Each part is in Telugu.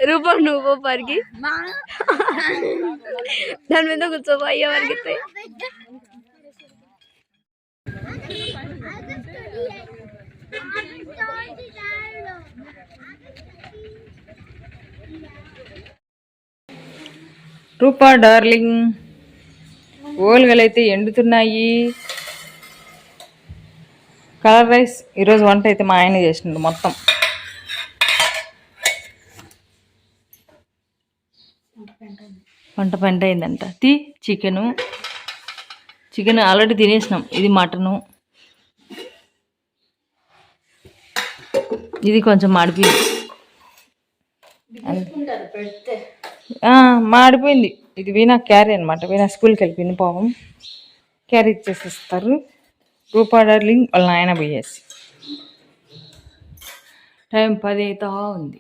రూపం నువ్వు పరిగి దాని మీద కూర్చోబో అయ్యే వరకితే రూపా డార్లింగ్, ఓలుగలైతే ఎండుతున్నాయి. కలర్ రైస్ ఈరోజు వంట అయితే మా ఆయన చేసినాడు మొత్తం. వంట పెంట అయిందంట. చికెన్ ఆల్రెడీ తినేసినాం. ఇది మటను, ఇది కొంచెం మాడిపోయింది. మాడిపోయింది. ఇది వీణా క్యారీ అనమాట. వీణా స్కూల్కి వెళ్ళిపోయింది పాపం. క్యారీ ఇచ్చేసిస్తారు. రూపా డార్లింగ్ వాళ్ళ నాయన పోయేసి. టైం 10 అవుతా ఉంది.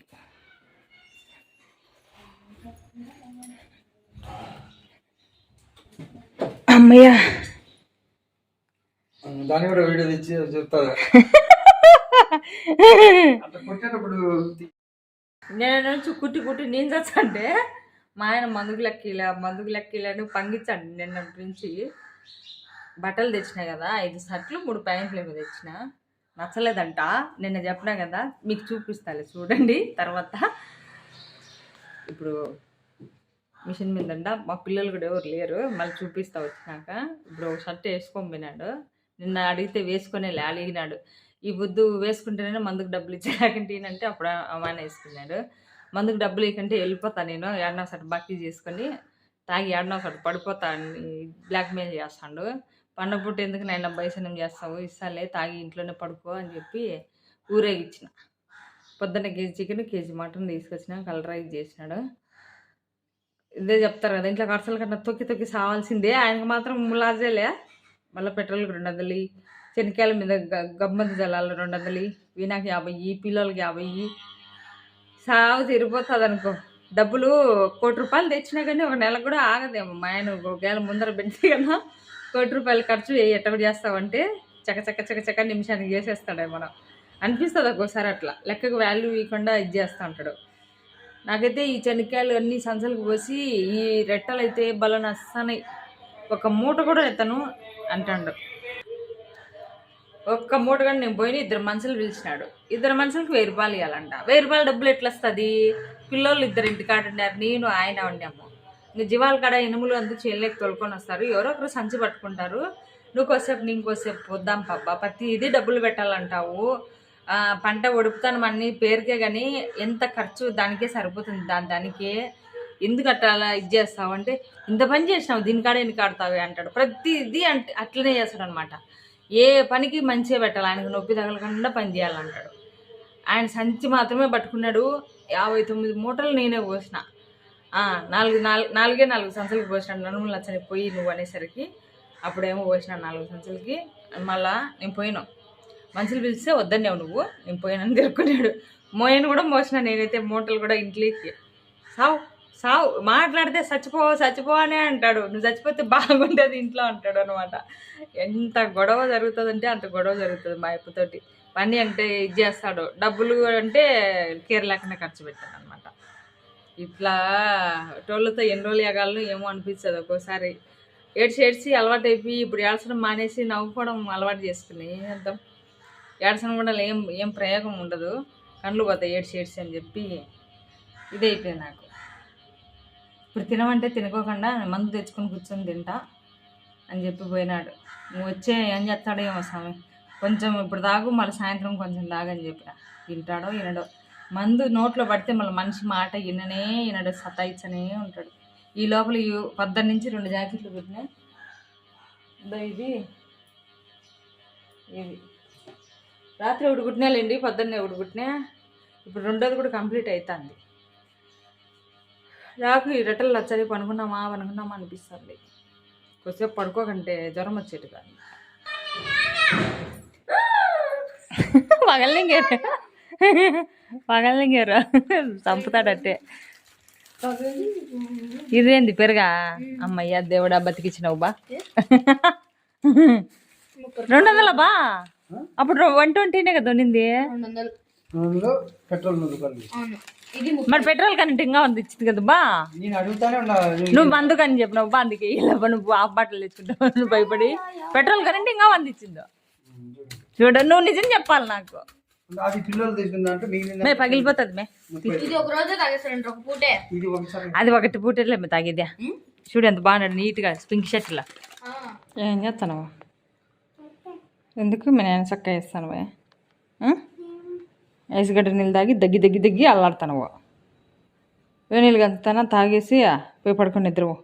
అమ్మయ్యా, దాన్ని కూడా వీడియో తెచ్చి చెప్తారా? నేను కుట్టి నేను చచ్చంటే మా ఆయన మందుకు లెక్కీలని పంగించండి. నిన్న నుంచి బట్టలు తెచ్చినాయి కదా, 5 షర్ట్లు 3 ప్యాంట్లు ఏమో తెచ్చిన. నచ్చలేదంట. నిన్న చెప్పినా కదా, మీకు చూపిస్తాలే చూడండి తర్వాత. ఇప్పుడు మిషన్ మీద అంట. మా పిల్లలు కూడా ఎవరు లేరు, మళ్ళీ చూపిస్తా వచ్చినాక. ఇప్పుడు ఒక షర్ట్ వేసుకొని పోయినాడు. నిన్న అడిగితే వేసుకునేలే అలిగినాడు. ఈ బుద్ధు వేసుకుంటేనే మందుకు డబ్బులు ఇచ్చేలాకంటే అప్పుడు అమ్మాయిన వేసుకున్నాడు. మందుకు డబ్బులు ఇవ్వకంటే వెళ్ళిపోతాను నేను, ఏడనో ఒకటి బాకీ చేసుకొని తాగి ఏడనో ఒకటి పడిపోతాను, బ్లాక్మెయిల్ చేస్తాడు. పండగ పుట్ట ఎందుకు నైనా బయసనం చేస్తావు, ఇస్తాలే తాగి ఇంట్లోనే పడుకో అని చెప్పి ఊరేగిచ్చిన. పొద్దున్న కేజీ చికెన్, కేజీ మటన్ తీసుకొచ్చిన. కలర్ రైస్ చేసినాడు. ఇదే చెప్తారు కదా, ఇంట్లో ఖర్చుల కన్నా తొక్కి సావాల్సిందే. ఆయనకు మాత్రం ములాజేలే. మళ్ళీ పెట్రోల్కి 200, శనక్కాయల మీద గమ్మంది జలాలు 200, వీణాకి 50, పిల్లలకి 50. సాగు తిరిగిపోతుంది అనుకో. డబ్బులు 1 కోటి రూపాయలు తెచ్చినా కానీ ఒక నెల కూడా ఆగదేమో. మా ఆయన ఒకవేళ ముందర పెడితే కదా 1 కోటి రూపాయలు ఖర్చు ఎట్ట చేస్తావంటే చక్క నిమిషానికి చేసేస్తాడే. మనం అనిపిస్తుంది ఒక్కోసారి అట్లా. లెక్కకు వాల్యూ ఇవ్వకుండా ఇది చేస్తూ ఉంటాడు. నాకైతే ఈ శనక్కాయలు అన్ని సంచలకు పోసి ఈ రెట్టలు అయితే బలం వస్తాయి. ఒక మూట కూడా ఎత్తను అంటాడు. ఒక్క మూట కానీ నేను పోయిన 2 మనుషులు పిలిచినాడు. 2 మనుషులకి 1000 రూపాయలు ఇవ్వాలంట. 1000 రూపాయల డబ్బులు ఎట్లా వస్తుంది? పిల్లలు 2 ఇంటి కాడ ఉన్నారు, నేను ఆయన ఉన్నాము. ఇంకా జీవాల కాడ ఇనుములు అంతా చేయలేక తోలుకొని వస్తారు. ఎవరో ఒకరు సంచి పట్టుకుంటారు. నువ్వు కొద్దిసేపు నేను కొద్దిసేపు వద్దాం పబ్బా, ప్రతి ఇది డబ్బులు పెట్టాలంటావు. పంట ఒడుపుతాను అన్నీ పేరుకే, కానీ ఎంత ఖర్చు దానికే సరిపోతుంది. దానికే ఎందుకు అట్లా ఇది చేస్తావు అంటే, ఇంత పని చేసినావు దీనికాడ ఎన్ని కాడతావు అంటాడు. ప్రతిదీ అంటే అట్లనే చేస్తాడు అనమాట. ఏ పనికి మంచిగా పెట్టాలి, ఆయనకు నొప్పి తగలకుండా పని చేయాలంటాడు. ఆయన సంచి మాత్రమే పట్టుకున్నాడు. 59 మూటలు నేనే పోసిన. 4 సంచులకి పోసినాడు. నలుగురు లచ్చని పోయి నువ్వు అనేసరికి అప్పుడేమో పోసిన 4 సంచులకి. మళ్ళా నేను పోయినావు, మనుషులు పిలిస్తే వద్దన్నావు నువ్వు, నేను పోయినని తిరుక్కున్నాడు. మోయను కూడా మోసిన నేనైతే. మూటలు కూడా ఇంట్లోకి సావు మాట్లాడితే చచ్చిపో అనే అంటాడు. నువ్వు చచ్చిపోతే బాగుంటుంది ఇంట్లో అంటాడు అనమాట. ఎంత గొడవ జరుగుతుందంటే అంత గొడవ జరుగుతుంది మా అప్పతోటి. పని అంటే ఇది చేస్తాడు, డబ్బులు అంటే కేర్ లేకుండా ఖర్చు పెట్టాడు అనమాట. ఇట్లా టోళ్ళతో ఎన్ని రోజులు ఎగాలను ఏమో అనిపిస్తుంది ఒక్కోసారి. ఏడ్చి అలవాటు అయిపోయి ఇప్పుడు ఏడ్చడం మానేసి నవ్వుకోవడం అలవాటు చేసుకుని అర్థం. ఏడ్చడం కూడా ఏం ప్రయోగం ఉండదు, కళ్ళు పోతాయి ఏడ్చి అని చెప్పి ఇది అయిపోయింది నాకు. ఇప్పుడు తినమంటే తినుకోకుండా మందు తెచ్చుకొని కూర్చొని తింటా అని చెప్పి పోయినాడు. నువ్వు వచ్చే ఏం చేస్తాడో ఏమో స్వామి, కొంచెం ఇప్పుడు తాగు మళ్ళీ సాయంత్రం కొంచెం తాగని చెప్పిన. తింటాడో వినడో. మందు నోట్లో పడితే మళ్ళీ మనిషి మాట వినడు, సతాయిచ్చనే ఉంటాడు. ఈ లోపల పొద్దున్న నుంచి 2 జాకెట్లు పెట్టినా. ఇది రాత్రి 1 కుట్టినాలేండి, పొద్దున్నే 1 కుట్టినా. ఇప్పుడు 2వది కూడా కంప్లీట్ అవుతుంది. నాకు ఈ రెట్టలు నచ్చని పనుకున్నామా అనిపిస్తుంది. కొద్దిసేపు పడుకోకంటే జ్వరం వచ్చేది కానీ పగలనింగారు చంపుతాడట్టే. ఇదేంది పెరుగా? అమ్మయ్య దేవుడా బతికిచ్చినావు బా. 200 బా. అప్పుడు 120 కదా ఉన్నింది. మరి పెట్రోల్ కరెంట్ ఇంకా ఉంది ఇచ్చింది కదా బా. నువ్వు మందుకు అని చెప్పినావు బా, అందుకే ఇలా నువ్వు ఆఫ్ బాటిల్ తెచ్చుకుంటావు. నువ్వు భయపడి పెట్రోల్ కరెంట్ ఇంకా అందించిందో చూడ. నువ్వు నిజం చెప్పాలి నాకు. పగిలిపోతుంది మే. అది ఒకటి పూటలే తాగేదే. చూడు ఎంత బాగున్నాడు నీట్గా పింక్ షర్ట్లా. ఏం చేస్తాను? ఎందుకు మీ నేను చక్క వేస్తాను ఐస్ గడ్డ నీళ్ళు తాగి దగ్గి అల్లాడుతాను. వేడి నీళ్ళు గంతనా తాగేసి పోయి పడుకొని నిద్రవు.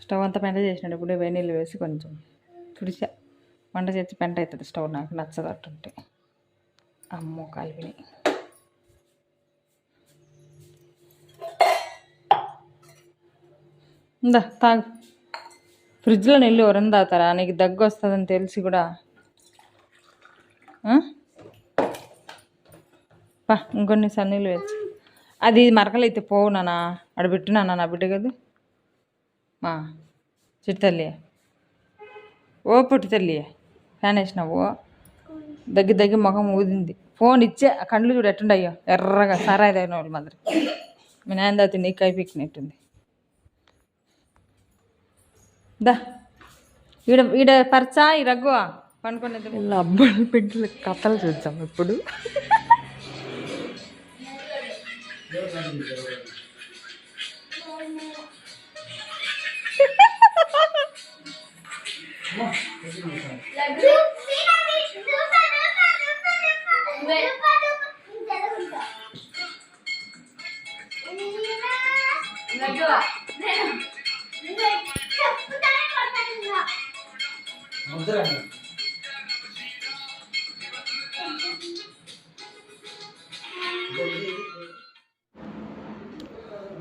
స్టవ్ అంతా పెంట చేసినాడు. ఇప్పుడు వేడి నీళ్ళు వేసి కొంచెం తుడిచా. వంట చేసి పెంట అవుతుంది స్టవ్. నాకు నచ్చదు అట్టుంటే. అమ్మో కాలిపోయి. ఇందా తాగు. ఫ్రిడ్జ్లో నీళ్ళు ఎవరన్నా తాగుతారా? నీకు దగ్గు వస్తుందని తెలిసి కూడా. ఇంకొన్ని సన్నీళ్ళు వేసి అది మరకలైతే పోవు నాన్న. అడబెట్టు నాన్న, నా బిడ్డ కదా మా చిట్టి తల్లి. ఓ పుట్టి తల్లి ఫ్యాన్ వేసినావు. దగ్గి ముఖం ఊదింది. ఫోన్ ఇచ్చే కళ్ళు చూడు ఎట్టుండయ్యో ఎర్రగా సారాయి తాగిన వాళ్ళు మాదిరి. మీ నాయన తాగితే నీకు అయిపోయినట్టుంది. దా ఈడ పరచా ఈ రగ్గు పండుకునేది. ఇలా అబ్బాయి పెంకుల కథలు చూద్దాం ఇప్పుడు.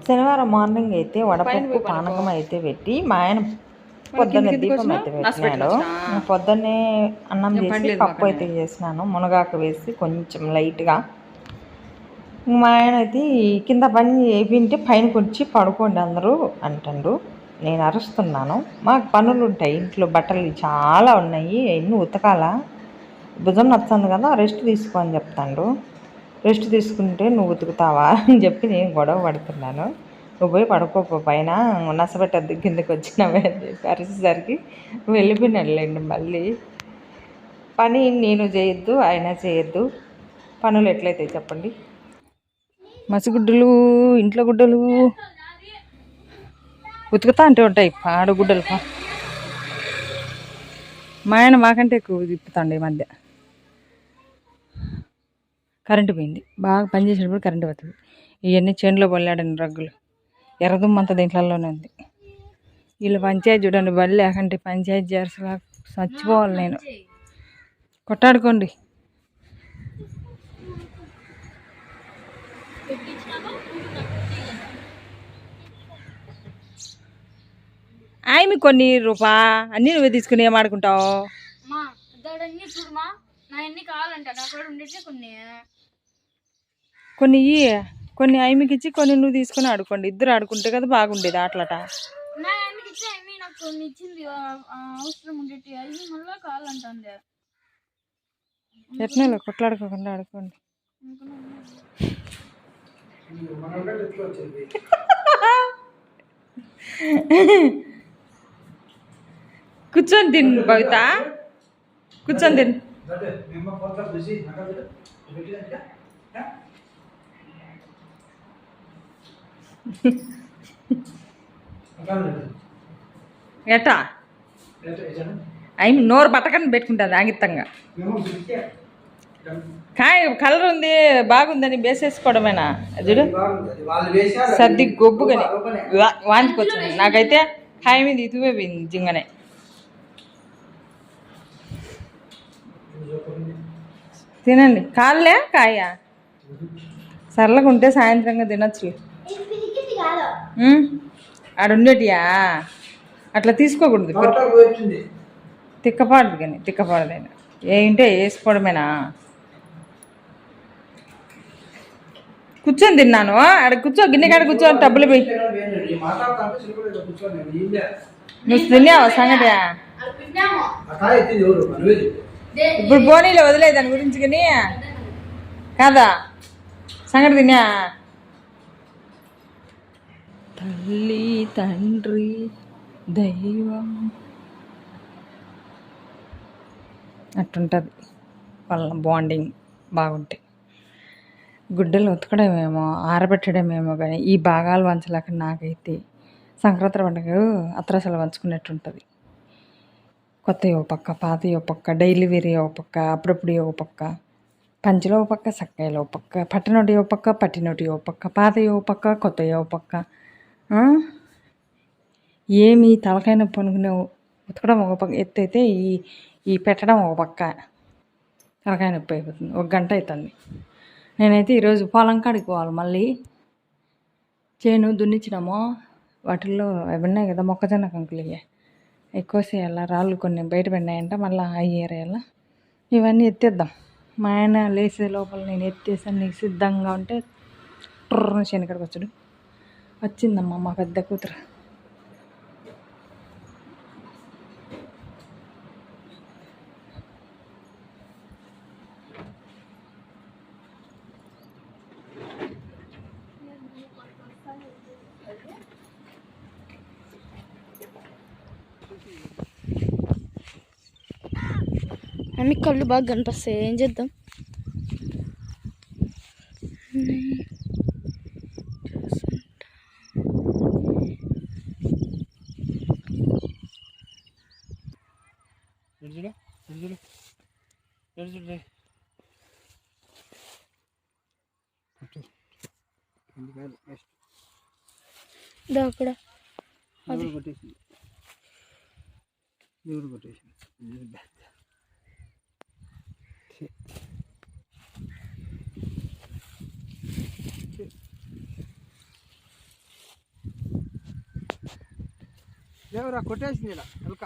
శనివారం మార్నింగ్ అయితే వడపప్పు పానకం అయితే పెట్టి మా ఆయన పొద్దున్నే దీపం అయితే పెట్టినాడు. పొద్దున్నే అన్నం చేసి పప్పు అయితే చేసినాను మునగాకు వేసి కొంచెం లైట్గా. మా ఆయన అయితే కింద పని వేపింటే పైనకి వచ్చి పడుకోండి అందరూ అంటాడు. నేను అరుస్తున్నాను. మాకు పనులు ఉంటాయి ఇంట్లో, బట్టలు చాలా ఉన్నాయి, ఎన్ని ఉతకాల. భుజం నచ్చింది కదా రెస్ట్ తీసుకో అని చెప్తాడు. రెస్ట్ తీసుకుంటే నువ్వు ఉతుకుతావా అని చెప్పి నేను గొడవ పడుతున్నాను. నువ్వు పోయి పడుకోపో పైన నసపెట్టద్దు కిందకి వచ్చినావే అని చెప్పి అరిసేసరికి వెళ్ళిపోయినాడులేండి. మళ్ళీ పని నేను చేయొద్దు ఆయన చేయొద్దు. పనులు ఎట్లయితే చెప్పండి. మసిగుడ్డలు ఇంట్లో గుడ్డలు ఉతుకుతా అంటే ఉంటాయి ఆడగుడ్డలు. మా ఆయన మాకంటే ఎక్కువ తిప్పుతాండి ఈ మధ్య. కరెంటు పోయింది. బాగా పనిచేసినప్పుడు కరెంటు పోతుంది. ఇవన్నీ చేనులో పొల్లాడని రగ్గులు ఎర్రదుమ్మంతా దీంట్లోనే ఉంది. వీళ్ళు పంచాయతీ చూడండి, బలి లేకంటే పంచాయతీ చేర్సలా చచ్చిపోవాలి నేను. కొట్టాడుకోండి. ఆయమి కొన్ని రూపా అన్నీ నువ్వే తీసుకుని ఏం ఆడుకుంటావు? కొన్ని కొన్ని ఆయమికి ఇచ్చి కొన్ని నువ్వు తీసుకుని ఆడుకోండి. ఇద్దరు ఆడుకుంటే కదా బాగుండేది ఆటలాట. ఎట్లా కొట్లాడుకోకుండా ఆడుకోండి. కూర్చొని తిను భవిత, కూర్చొని తిను. ఎట్టా అయి నోరు బట్టకని పెట్టుకుంటుంది ఆగిత్తంగా. కాయ కలర్ ఉంది బాగుందని వేసేసుకోవడమేనా? చూడు సర్ది గొబ్బుగానే వాంచుకొచ్చింది. నాకైతే కాయ మీద ఇటువే పోయింది నిజంగానే. తినండి. కాళ్ళే కాయ సర్లగా ఉంటే సాయంత్రంగా తినొచ్చు. ఆడుండేటియా అట్లా తీసుకోకూడదు. తిక్కపాడదు కానీ తిక్కపాడదైనా ఏంటే వేసుకోవడమేనా. కూర్చొని తిన్నాను. ఆడ కూర్చో, గిన్నె కాడ కూర్చో, డబ్బులు పోయి. నువ్వు తిన్నావా సంగటి? ఇప్పుడు బోనీలో వదిలే దాని గురించి కానీ కాదా సంగటి తిన్నా. తల్లి తండ్రి దైవం అట్టుంటుంది వాళ్ళ బాండింగ్. బాగుంటాయి. గుడ్డలు ఉతకడమేమో ఆరబెట్టడమేమో కానీ ఈ భాగాలు వంచలేక నాకైతే సంక్రాంతి పండుగ అత్రసలు వంచుకున్నట్టు ఉంటుంది. కొత్త ఓ పక్క, పాత ఓ పక్క, డైలీ వేరే ఓ పక్క, అప్పుడప్పుడు ఓ పక్క, పంచలో ఓ పక్క, సక్కాయలో ఓ పక్క, పట్టనోటి ఓ పక్క, పట్టినోటి ఓ పక్క, పాత ఓ పక్క, కొత్త ఓ పక్క. ఏమి తలకాయ నొప్పి అనుకునే ఉతకడం ఒక పక్క ఎత్తు అయితే ఈ పెట్టడం ఒక పక్క తలకాయ నొప్పి అయిపోతుంది. 1 గంట అవుతుంది. నేనైతే ఈరోజు పొలం కాడికి పోవాలి. మళ్ళీ చేను దున్నించడము వాటిల్లో అవి ఉన్నాయి కదా మొక్కజొన్న కంకులు ఎక్కువ చేయాల. రాళ్ళు కొన్ని బయట పడినాయంట, మళ్ళీ అయ్యేరేయాల. ఇవన్నీ ఎత్తేద్దాం. మా ఆయన లేసే లోపల నేను ఎత్తేసాను. నీకు సిద్ధంగా ఉంటే ట్రర్న శనికడికి వచ్చాడు. వచ్చిందమ్మా మా పెద్ద కూతురు. అన్ని కళ్ళు బాగా కనిపిస్తాయి. ఏం చేద్దాం? అక్కడ లేవురా కొట్టేసింది ఇలా ఎలక.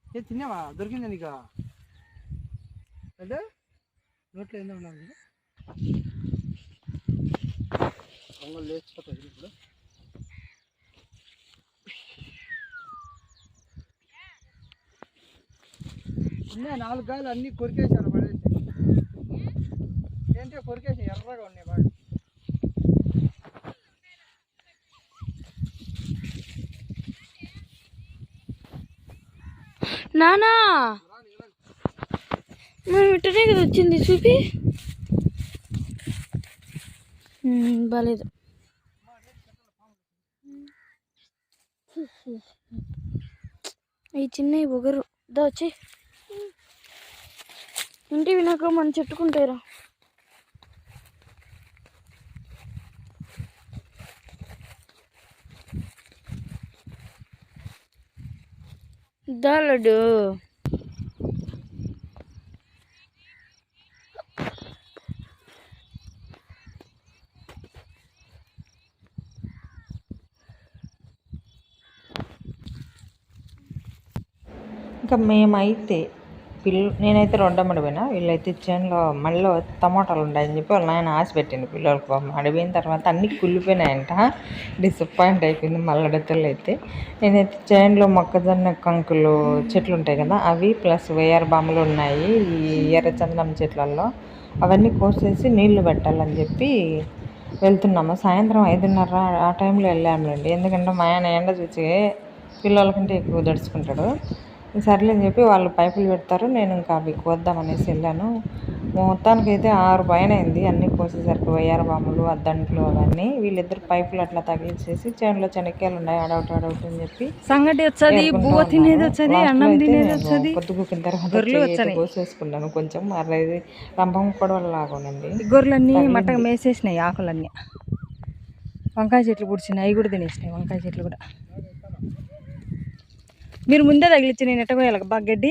ఏ తిన్నావా? దొరికిందా నీకు? అంటే నోట్లో ఏందో ఉన్నాను పొంగల్ లేచిపోతుంది ఇప్పుడు. ఉన్నాయి 4 గాయలు అన్నీ కొరికేసారు పడేసి. ఏంటో కొరికేసి ఎర్రగా ఉన్నాయి బాగా. నానా మనం ఇట్టనే కదా వచ్చింది, చూపి. బాలేదు. అవి చిన్నవి పొగరు. దా వచ్చి ఇంటి వినాక మనం చెట్టుకుంటారా. దా లడ్డు. ఇంకా మేమైతే నేనైతే రొండమ్మడి పోయినా. వీళ్ళైతే చేనులో మళ్ళీ టమాటాలు ఉన్నాయని చెప్పి వాళ్ళ నాయన ఆశ పెట్టింది పిల్లలకి. పాపం అడిపోయిన తర్వాత అన్నీ కుళ్ళిపోయినాయంట. డిసప్పాయింట్ అయిపోయింది మళ్ళీ అడతలు అయితే. నేనైతే చేనులో మొక్కజొన్న కంకులు చెట్లు ఉంటాయి కదా, అవి ప్లస్ వేయార బాంబులు ఉన్నాయి ఈ ఎర్రచందనం చెట్లలో. అవన్నీ కోసేసి నీళ్లు పెట్టాలని చెప్పి వెళ్తున్నాము. సాయంత్రం 5:30 ఆ టైంలో వెళ్ళాములేండి. ఎందుకంటే మా ఆయన ఎండ చూసి పిల్లల కంటే ఎక్కువ దడుచుకుంటాడు. సర్లే అని చెప్పి వాళ్ళు పైపులు పెడతారు, నేను ఇంకా అవి కోద్దామనేసి వెళ్ళాను. మొత్తానికి అయితే 6 పైన అయింది అన్నీ కోసేసరికి. వయ్యార బాంబులు, అద్దంట్లు అవన్నీ. వీళ్ళిద్దరు పైపులు అట్లా తగిలించేసి చేనులో చెనక్కాయలు ఉన్నాయి అడౌట్ అని చెప్పి సంగటి వచ్చేది, బువ్వ తినేది వచ్చేది, అన్నం తినేది వచ్చేది. పొద్దుగుకిన తర్వాత కోసేసుకున్నాను కొంచెం. అది రంభం కూడా లాగుండండి. గొర్రెలన్నీ మట్టగా మేసేసినాయి. ఆకులన్నీ వంకాయ చెట్లు పుడిచినాయి, అవి కూడా తినేసినాయి. వంకాయ చెట్లు కూడా మీరు ముందే తగిలిచ్చి నేను ఎట్టగోయాలి బాగా గడ్డి.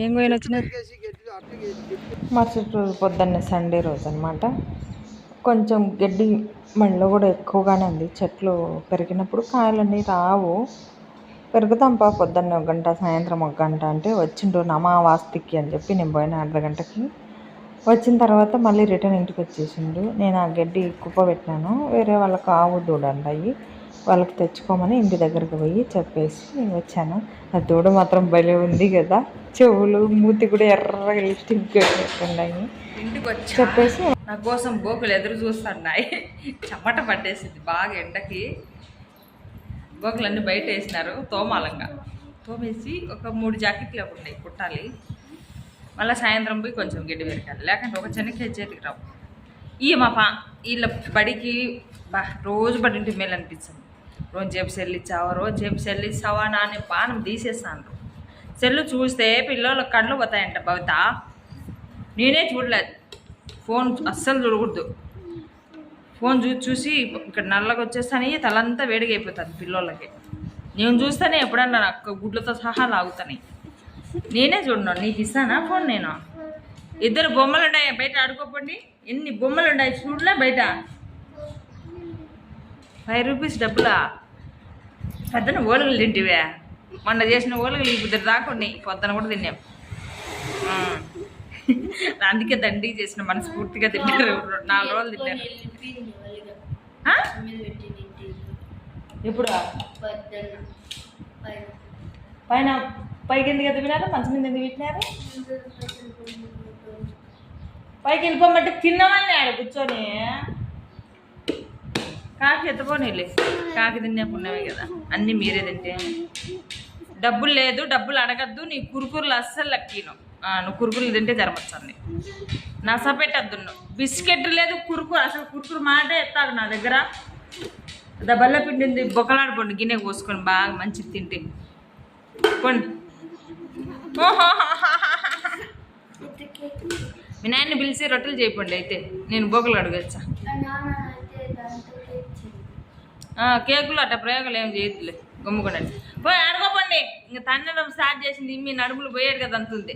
ఏం పోయిన వచ్చినారు దొరికేసి గడ్డి అట్లా గడ్డి మరుసటి రోజు పొద్దున్నే సండే రోజు అనమాట. కొంచెం గడ్డి మళ్ళీ కూడా ఎక్కువగానే ఉంది. చెట్లు పెరిగినప్పుడు కాయలన్నీ రావు, పెరుగుతాంపా పొద్దున్నే 1 గంట, సాయంత్రం 1 గంట అంటే వచ్చిండు నమావాస్తికి అని చెప్పి నేను పోయిన అర్ధగంటకి. వచ్చిన తర్వాత మళ్ళీ రిటర్న్ ఇంటికి వచ్చేసిండు. నేను ఆ గడ్డి కుప్ప పెట్టినాను. వేరే వాళ్ళకి ఆవు దూడ ఉంటాయి, వాళ్ళకి తెచ్చుకోమని ఇంటి దగ్గరికి పోయి చెప్పేసి నేను వచ్చాను. ఆ దూడ మాత్రం భలే ఉంది కదా, చెవులు మూతి కూడా ఎర్రగా లిప్స్టిక్ పెట్టుకున్నాయి. ఇంటికి వచ్చి చెప్పేసి నా కోసం గోకులు ఎదురు చూస్తున్నాయి. చెమట పట్టేసింది బాగా ఎండకి. గోకులన్నీ బయట వేసినారు తోమాలంగా. తోమేసి ఒక 3 జాకెట్లు ఉన్నాయి కుట్టాలి. మళ్ళీ సాయంత్రం పోయి కొంచెం గడ్డి పెరగాలి, లేకుంటే ఒక చెనక్కాయ చేతికి రావు. వీళ్ళ బడికి రోజు బడింటి మేలు అనిపిస్తుంది. రోజు చెప్పు సెల్లిచ్చావా నాని పానం తీసేస్తాను. సెల్లు చూస్తే పిల్లల కళ్ళు పోతాయంట భవిత. నేనే చూడలేదు, ఫోన్ అస్సలు చూడకూడదు. ఫోన్ చూసి ఇక్కడ నల్లగా వచ్చేస్తానే, తలంతా వేడిగా అయిపోతుంది పిల్లోళ్ళకి. నేను చూస్తేనే ఎప్పుడన్నా నాకు గుడ్లతో సహా లాగుతాను. నేనే చూడను. నీకు ఇస్తానా ఫోన్? నేను 2 బొమ్మలు ఉన్నాయి బయట, ఆడుకోపండి. ఎన్ని బొమ్మలు ఉన్నాయి చూడలే బయట. 5 రూపీస్ డబ్బులా? పొద్దున ఓలుగులు తింటివే, మొన్న చేసిన ఓలుగులు ఇప్పుడు రాకుండా పొద్దున కూడా తిన్నాం. అందుకే దండిగా చేసిన, మనస్ఫూర్తిగా తింటారు. 4 రోజులు తింటారు. ఎప్పుడు పైకి ఎందుకు ఎదిగినారు? మంచి మీద ఎందుకు పెట్టినారు? పైకి వెళ్ళిపోమంటే తిన్నామని ఆడ కూర్చొని. కాకి ఎత్తుకోనిలే, కాకి తినే పుణ్యమే కదా. అన్నీ మీరే తింటే. డబ్బులు లేదు, డబ్బులు అడగద్దు. నీ కురుకురులు అస్సలు లక్కీను. నువ్వు కురుకురులు తింటే జరమొచ్చింది. నస పెట్టద్దు. నువ్వు బిస్కెట్ లేదు, కురుకురు అసలు కురుకురు మాట ఎత్తాడు నా దగ్గర. బల్ల పిండి ఉంది, బొక్కలాడుకోండి గిన్నె పోసుకొని బాగా మంచిగా తింటే పోండి. మీ నాయన్ని పిలిచి రొట్టెలు చేయకండి అయితే, నేను బొక్కలు అడగచ్చా. కేకులు అట్లా ప్రయోగాలు ఏం చేయొద్దులే, గమ్ముకోండి. పోయి అడగపోండి. ఇంకా తన్నడం స్టార్ట్ చేసింది. మీ నడుములు పోయాడు కదా అంతుంది.